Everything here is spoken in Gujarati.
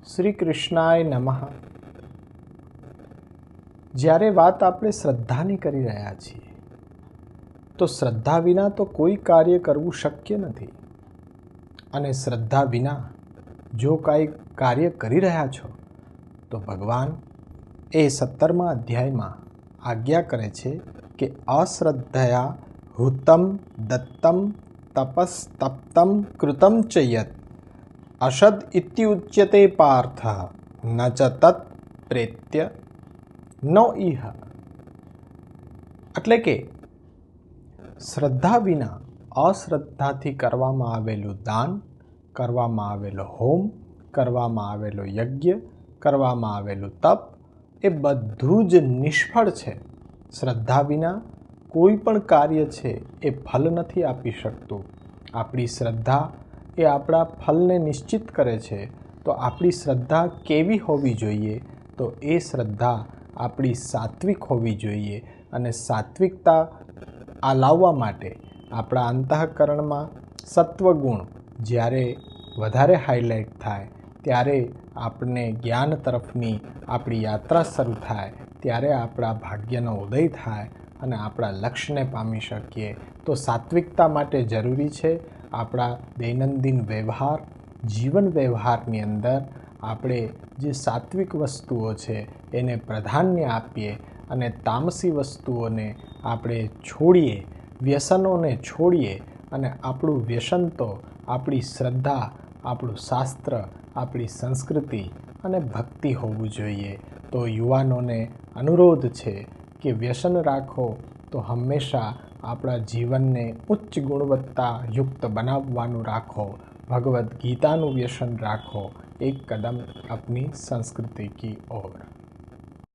શ્રી કૃષ્ણાય નમઃ। જ્યારે વાત આપણે શ્રદ્ધાની કરી રહ્યા છીએ તો શ્રદ્ધા વિના તો કોઈ કાર્ય કરવું શક્ય નથી, અને શ્રદ્ધા વિના જો કાંઈ કાર્ય કરી રહ્યા છો તો ભગવાન એ 17મા અધ્યાયમાં આજ્ઞા કરે છે કે અશ્રદ્ધયા હુતમ દત્તમ તપસ્તપ્તમ કૃતમ ચ યત અસદ ઇત્યુચ્યતે પાર્થ ન ચ તત પ્રેત્ય નો ઇહ। એટલે કે શ્રદ્ધા વિના અશ્રદ્ધાથી કરવામાં આવેલું દાન, કરવામાં આવેલો હોમ, કરવામાં આવેલો યજ્ઞ, કરવામાં આવેલું તપ એ બધું જ નિષ્ફળ છે। શ્રદ્ધા વિના કોઈ પણ કાર્ય છે એ ફલ નથી આપી શકતું। આપણી શ્રદ્ધા એ આપણા ફલને નિશ્ચિત કરે છે। તો આપણી શ્રદ્ધા કેવી હોવી જોઈએ? તો એ શ્રદ્ધા આપણી સાત્વિક હોવી જોઈએ, અને સાત્વિકતા આ લાવવા માટે આપણા અંતઃકરણમાં સત્વગુણ જ્યારે વધારે હાઇલાઇટ થાય ત્યારે આપણને જ્ઞાન તરફની આપણી યાત્રા શરૂ થાય, ત્યારે આપણા ભાગ્યનો ઉદય થાય અને આપણા લક્ષ્યને પામી શકીએ। તો સાત્વિકતા માટે જરૂરી છે આપણા દૈનંદિન વ્યવહાર, જીવન વ્યવહારની અંદર આપણે જે સાત્વિક વસ્તુઓ છે એને પ્રાધાન્ય આપીએ અને તામસી વસ્તુઓને આપણે છોડીએ, વ્યસનોને છોડીએ, અને આપણું વ્યસન તો આપણી શ્રદ્ધા, આપણું શાસ્ત્ર, આપણી સંસ્કૃતિ અને ભક્તિ હોવું જોઈએ। તો યુવાનોને અનુરોધ છે કે વ્યસન રાખો તો હંમેશા આપણા જીવનને ઉચ્ચ ગુણવત્તાયુક્ત બનાવવાનું રાખો। ભગવદ્ ગીતાનું વ્યસન રાખો, એક કદમ अपनी संस्कृति की ओर।